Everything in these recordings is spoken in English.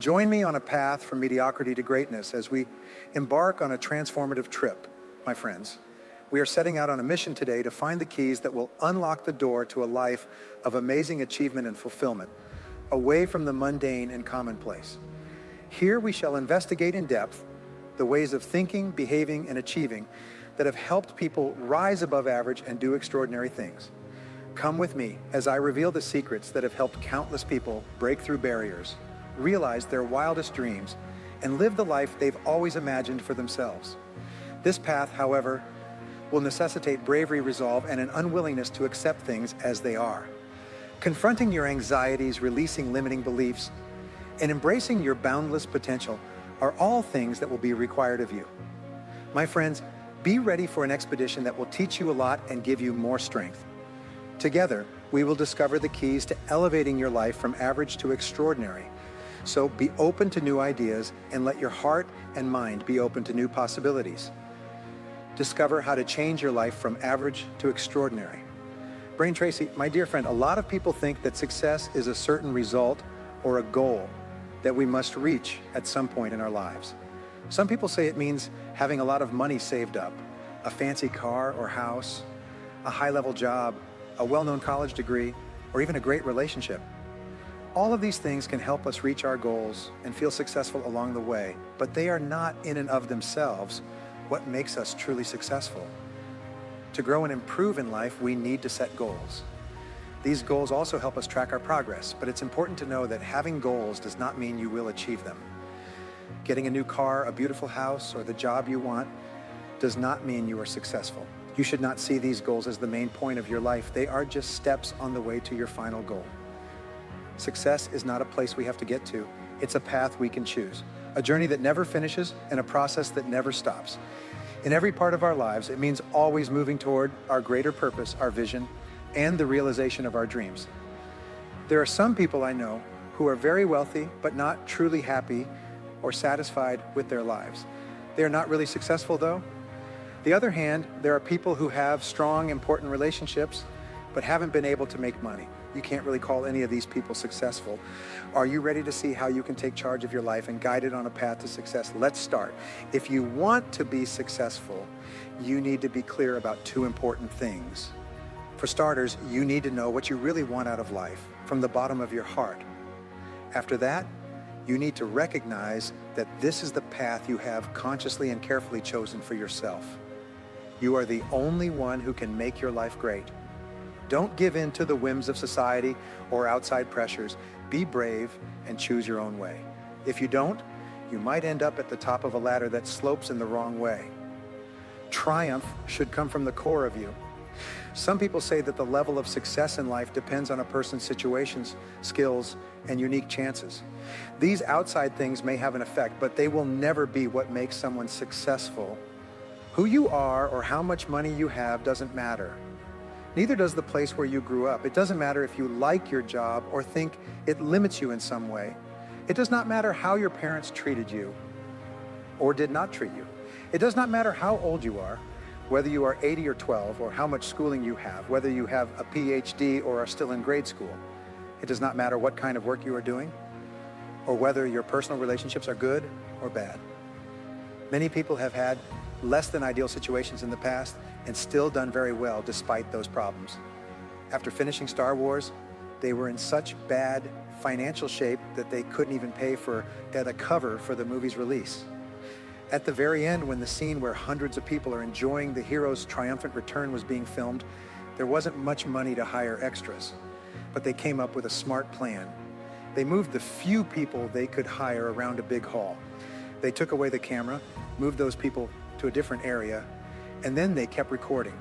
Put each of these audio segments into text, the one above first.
Join me on a path from mediocrity to greatness as we embark on a transformative trip, my friends. We are setting out on a mission today to find the keys that will unlock the door to a life of amazing achievement and fulfillment, away from the mundane and commonplace. Here we shall investigate in depth the ways of thinking, behaving, and achieving that have helped people rise above average and do extraordinary things. Come with me as I reveal the secrets that have helped countless people break through barriers, realize their wildest dreams, and live the life they've always imagined for themselves. This path, however, will necessitate bravery, resolve, and an unwillingness to accept things as they are. Confronting your anxieties, releasing limiting beliefs, and embracing your boundless potential are all things that will be required of you. My friends, be ready for an expedition that will teach you a lot and give you more strength. Together, we will discover the keys to elevating your life from average to extraordinary. So be open to new ideas and let your heart and mind be open to new possibilities. Discover how to change your life from average to extraordinary. Brian Tracy, my dear friend, a lot of people think that success is a certain result or a goal that we must reach at some point in our lives. Some people say it means having a lot of money saved up, a fancy car or house, a high-level job, a well-known college degree, or even a great relationship. All of these things can help us reach our goals and feel successful along the way, but they are not in and of themselves what makes us truly successful. To grow and improve in life, we need to set goals. These goals also help us track our progress, but it's important to know that having goals does not mean you will achieve them. Getting a new car, a beautiful house, or the job you want does not mean you are successful. You should not see these goals as the main point of your life. They are just steps on the way to your final goal. Success is not a place we have to get to. It's a path we can choose, a journey that never finishes and a process that never stops. In every part of our lives, it means always moving toward our greater purpose, our vision, and the realization of our dreams. There are some people I know who are very wealthy, but not truly happy or satisfied with their lives. They are not really successful though. The other hand, there are people who have strong, important relationships, but haven't been able to make money. You can't really call any of these people successful. Are you ready to see how you can take charge of your life and guide it on a path to success? Let's start. If you want to be successful, you need to be clear about two important things. For starters, you need to know what you really want out of life from the bottom of your heart. After that, you need to recognize that this is the path you have consciously and carefully chosen for yourself. You are the only one who can make your life great. Don't give in to the whims of society or outside pressures. Be brave and choose your own way. If you don't, you might end up at the top of a ladder that slopes in the wrong way. Triumph should come from the core of you. Some people say that the level of success in life depends on a person's situations, skills, and unique chances. These outside things may have an effect, but they will never be what makes someone successful. Who you are or how much money you have doesn't matter. Neither does the place where you grew up. It doesn't matter if you like your job or think it limits you in some way. It does not matter how your parents treated you or did not treat you. It does not matter how old you are, whether you are 80 or 12, or how much schooling you have, whether you have a PhD or are still in grade school. It does not matter what kind of work you are doing, or whether your personal relationships are good or bad. Many people have had less than ideal situations in the past and still done very well despite those problems. After finishing Star Wars, they were in such bad financial shape that they couldn't even pay for the cover for the movie's release. At the very end, when the scene where hundreds of people are enjoying the hero's triumphant return was being filmed, there wasn't much money to hire extras, but they came up with a smart plan. They moved the few people they could hire around a big hall. They took away the camera, moved those people to a different area, and then they kept recording.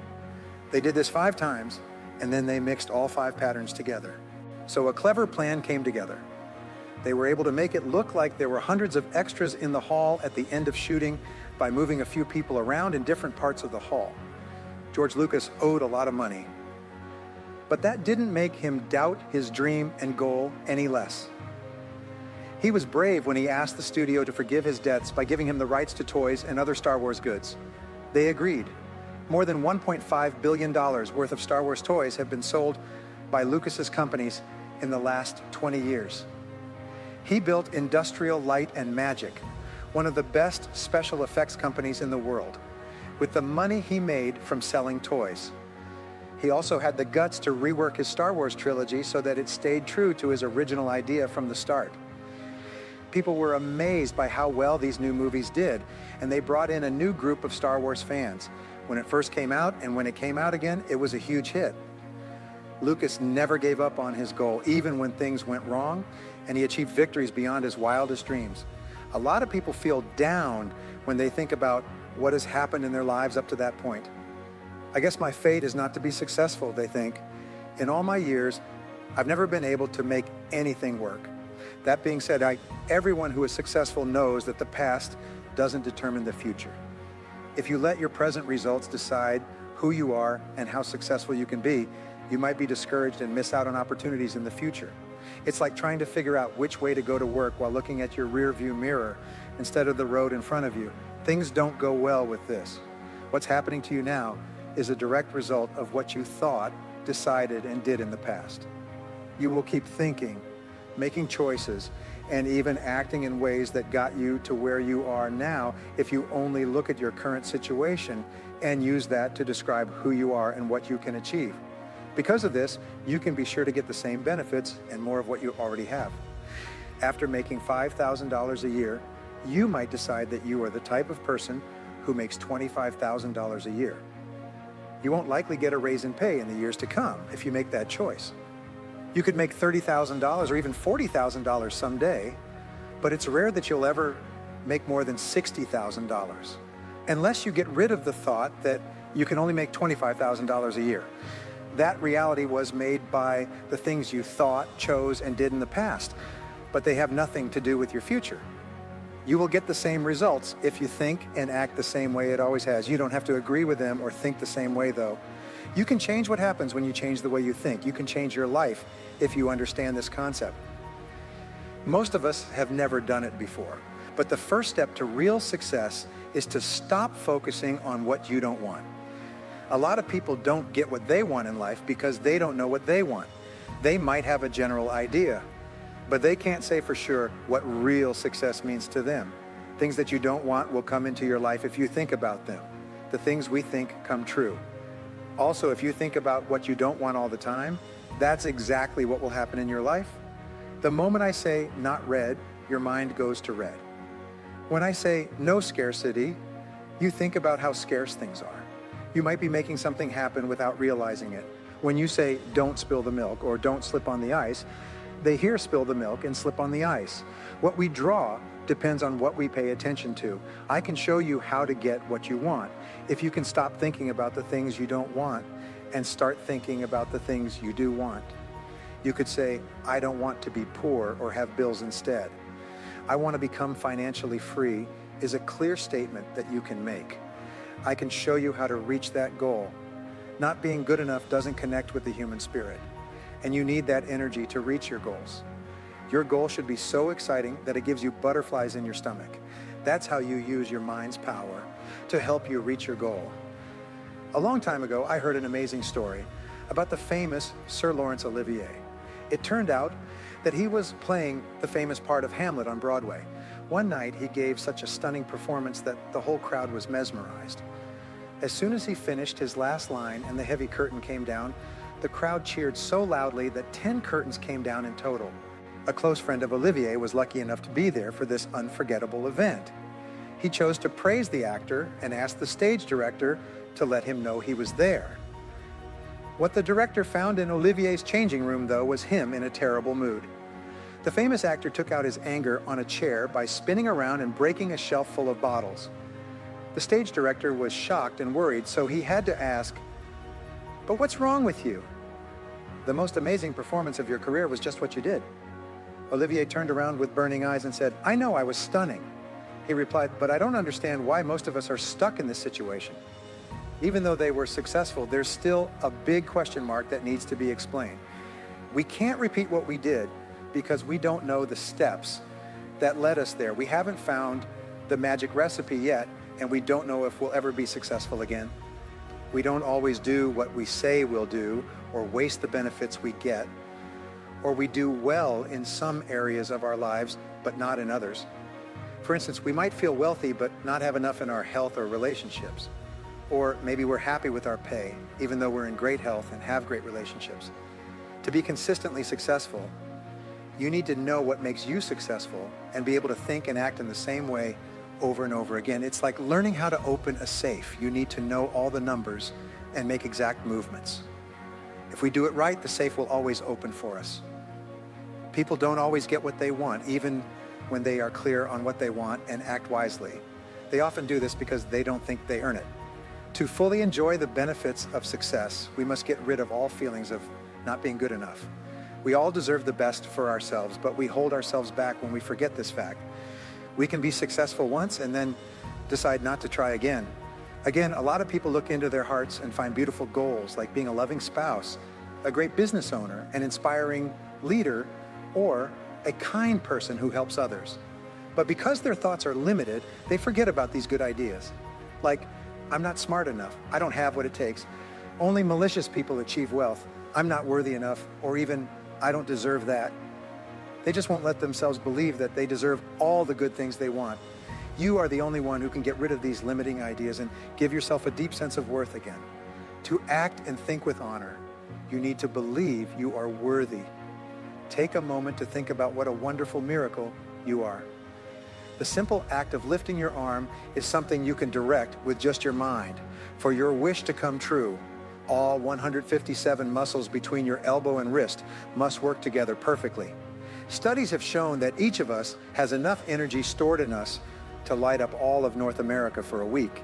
They did this 5 times, and then they mixed all 5 patterns together. So a clever plan came together. They were able to make it look like there were hundreds of extras in the hall at the end of shooting by moving a few people around in different parts of the hall. George Lucas owed a lot of money, but that didn't make him doubt his dream and goal any less. He was brave when he asked the studio to forgive his debts by giving him the rights to toys and other Star Wars goods. They agreed. More than $1.5 billion worth of Star Wars toys have been sold by Lucas's companies in the last 20 years. He built Industrial Light and Magic, one of the best special effects companies in the world, with the money he made from selling toys. He also had the guts to rework his Star Wars trilogy so that it stayed true to his original idea from the start. People were amazed by how well these new movies did, and they brought in a new group of Star Wars fans. When it first came out and when it came out again, it was a huge hit. Lucas never gave up on his goal, even when things went wrong, and he achieved victories beyond his wildest dreams. A lot of people feel down when they think about what has happened in their lives up to that point. I guess my fate is not to be successful, they think. In all my years, I've never been able to make anything work. That being said, everyone who is successful knows that the past doesn't determine the future. If you let your present results decide who you are and how successful you can be, you might be discouraged and miss out on opportunities in the future. It's like trying to figure out which way to go to work while looking at your rear-view mirror instead of the road in front of you. Things don't go well with this. What's happening to you now is a direct result of what you thought, decided, and did in the past. You will keep thinking, making choices, and even acting in ways that got you to where you are now if you only look at your current situation and use that to describe who you are and what you can achieve. Because of this, you can be sure to get the same benefits and more of what you already have. After making $5,000 a year, you might decide that you are the type of person who makes $25,000 a year. You won't likely get a raise in pay in the years to come if you make that choice. You could make $30,000 or even $40,000 someday, but it's rare that you'll ever make more than $60,000, unless you get rid of the thought that you can only make $25,000 a year. That reality was made by the things you thought, chose, and did in the past, but they have nothing to do with your future. You will get the same results if you think and act the same way it always has. You don't have to agree with them or think the same way, though. You can change what happens when you change the way you think. You can change your life if you understand this concept. Most of us have never done it before, but the first step to real success is to stop focusing on what you don't want. A lot of people don't get what they want in life because they don't know what they want. They might have a general idea, but they can't say for sure what real success means to them. Things that you don't want will come into your life if you think about them. The things we think come true. Also, if you think about what you don't want all the time, that's exactly what will happen in your life. The moment I say not red, your mind goes to red. When I say no scarcity, you think about how scarce things are. You might be making something happen without realizing it. When you say don't spill the milk or don't slip on the ice, they hear spill the milk and slip on the ice. What we draw depends on what we pay attention to. I can show you how to get what you want if you can stop thinking about the things you don't want and start thinking about the things you do want. You could say, I don't want to be poor or have bills instead. I want to become financially free is a clear statement that you can make. I can show you how to reach that goal. Not being good enough doesn't connect with the human spirit, and you need that energy to reach your goals. Your goal should be so exciting that it gives you butterflies in your stomach. That's how you use your mind's power to help you reach your goal. A long time ago, I heard an amazing story about the famous Sir Laurence Olivier. It turned out that he was playing the famous part of Hamlet on Broadway. One night, he gave such a stunning performance that the whole crowd was mesmerized. As soon as he finished his last line and the heavy curtain came down, the crowd cheered so loudly that 10 curtains came down in total. A close friend of Olivier was lucky enough to be there for this unforgettable event. He chose to praise the actor and asked the stage director to let him know he was there. What the director found in Olivier's changing room, though, was him in a terrible mood. The famous actor took out his anger on a chair by spinning around and breaking a shelf full of bottles. The stage director was shocked and worried, so he had to ask, "But what's wrong with you? The most amazing performance of your career was just what you did." Olivier turned around with burning eyes and said, "I know I was stunning." He replied, "But I don't understand why most of us are stuck in this situation." Even though they were successful, there's still a big question mark that needs to be explained. We can't repeat what we did because we don't know the steps that led us there. We haven't found the magic recipe yet, and we don't know if we'll ever be successful again. We don't always do what we say we'll do or waste the benefits we get. or we do well in some areas of our lives, but not in others. For instance, we might feel wealthy, but not have enough in our health or relationships. Or maybe we're happy with our pay, even though we're in great health and have great relationships. To be consistently successful, you need to know what makes you successful and be able to think and act in the same way over and over again. It's like learning how to open a safe. You need to know all the numbers and make exact movements. If we do it right, the safe will always open for us. People don't always get what they want, even when they are clear on what they want and act wisely. They often do this because they don't think they earn it. To fully enjoy the benefits of success, we must get rid of all feelings of not being good enough. We all deserve the best for ourselves, but we hold ourselves back when we forget this fact. We can be successful once and then decide not to try again. Again, a lot of people look into their hearts and find beautiful goals like being a loving spouse, a great business owner, an inspiring leader, or a kind person who helps others. But because their thoughts are limited, they forget about these good ideas. Like, I'm not smart enough, I don't have what it takes. Only malicious people achieve wealth. I'm not worthy enough, or even, I don't deserve that. They just won't let themselves believe that they deserve all the good things they want. You are the only one who can get rid of these limiting ideas and give yourself a deep sense of worth again. To act and think with honor, you need to believe you are worthy. Take a moment to think about what a wonderful miracle you are. The simple act of lifting your arm is something you can direct with just your mind. For your wish to come true, all 157 muscles between your elbow and wrist must work together perfectly. Studies have shown that each of us has enough energy stored in us to light up all of North America for a week.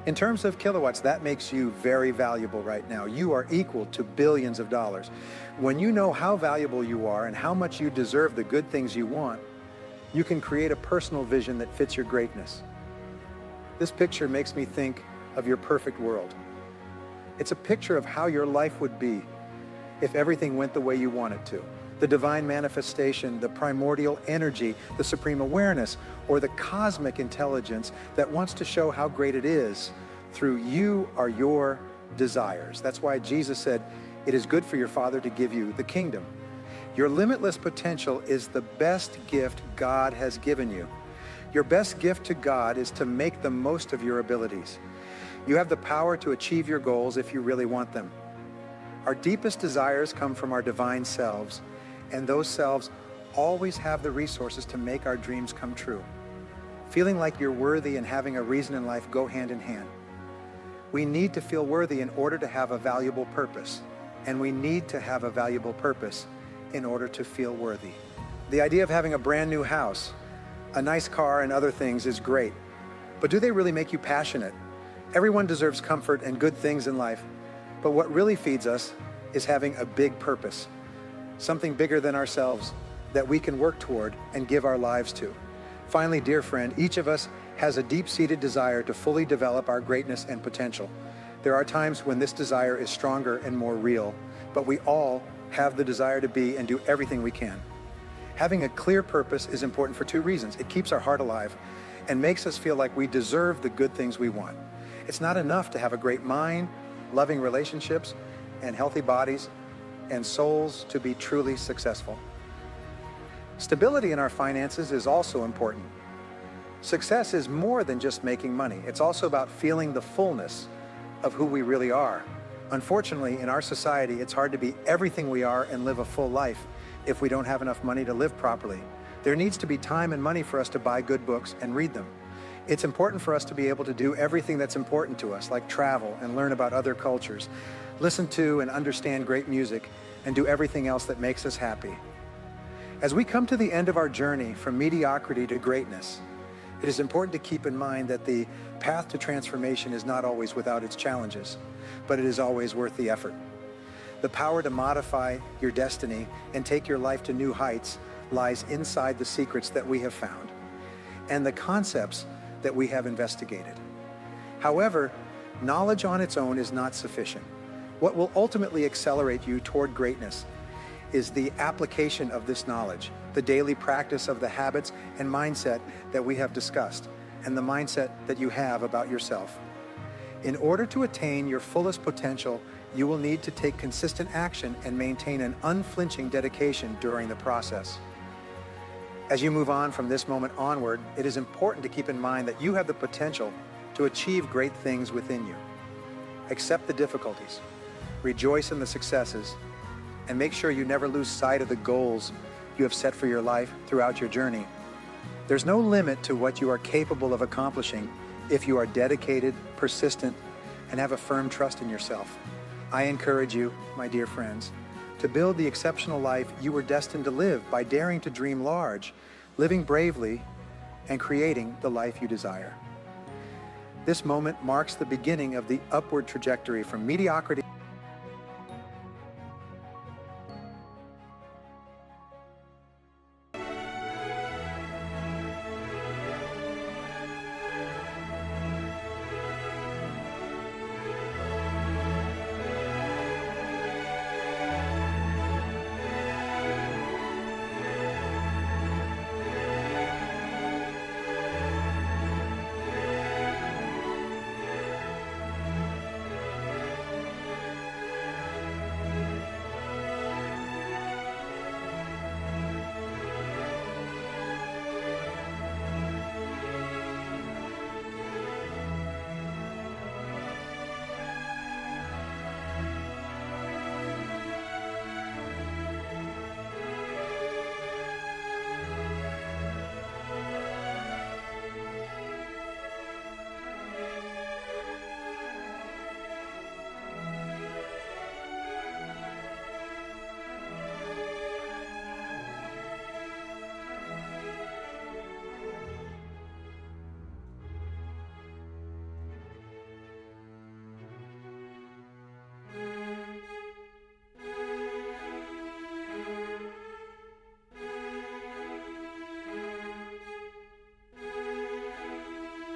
In terms of kilowatts, that makes you very valuable right now. You are equal to billions of dollars. When you know how valuable you are and how much you deserve the good things you want, you can create a personal vision that fits your greatness. This picture makes me think of your perfect world. It's a picture of how your life would be if everything went the way you want it to. The divine manifestation, the primordial energy, the supreme awareness, or the cosmic intelligence that wants to show how great it is through you are your desires. That's why Jesus said, it is good for your Father to give you the kingdom. Your limitless potential is the best gift God has given you. Your best gift to God is to make the most of your abilities. You have the power to achieve your goals if you really want them. Our deepest desires come from our divine selves, and those selves always have the resources to make our dreams come true. Feeling like you're worthy and having a reason in life go hand in hand. We need to feel worthy in order to have a valuable purpose, and we need to have a valuable purpose in order to feel worthy. The idea of having a brand new house, a nice car, and other things is great, but do they really make you passionate? Everyone deserves comfort and good things in life, but what really feeds us is having a big purpose, something bigger than ourselves that we can work toward and give our lives to. Finally, dear friend, each of us has a deep-seated desire to fully develop our greatness and potential. There are times when this desire is stronger and more real, but we all have the desire to be and do everything we can. Having a clear purpose is important for two reasons. It keeps our heart alive and makes us feel like we deserve the good things we want. It's not enough to have a great mind, loving relationships, and healthy bodies and souls to be truly successful. Stability in our finances is also important. Success is more than just making money. It's also about feeling the fullness of who we really are. Unfortunately, in our society, it's hard to be everything we are and live a full life if we don't have enough money to live properly. There needs to be time and money for us to buy good books and read them. It's important for us to be able to do everything that's important to us, like travel and learn about other cultures, listen to and understand great music, and do everything else that makes us happy. As we come to the end of our journey from mediocrity to greatness, it is important to keep in mind that the path to transformation is not always without its challenges, but it is always worth the effort. The power to modify your destiny and take your life to new heights lies inside the secrets that we have found and the concepts that we have investigated. However, knowledge on its own is not sufficient. What will ultimately accelerate you toward greatness is the application of this knowledge, the daily practice of the habits and mindset that we have discussed, and the mindset that you have about yourself. In order to attain your fullest potential you will need to take consistent action and maintain an unflinching dedication during the process. As you move on from this moment onward, it is important to keep in mind that you have the potential to achieve great things within you. Accept the difficulties, rejoice in the successes, and make sure you never lose sight of the goals you have set for your life throughout your journey. There's no limit to what you are capable of accomplishing if you are dedicated, persistent, and have a firm trust in yourself. I encourage you, my dear friends, to build the exceptional life you were destined to live by daring to dream large, living bravely, and creating the life you desire. This moment marks the beginning of the upward trajectory from mediocrity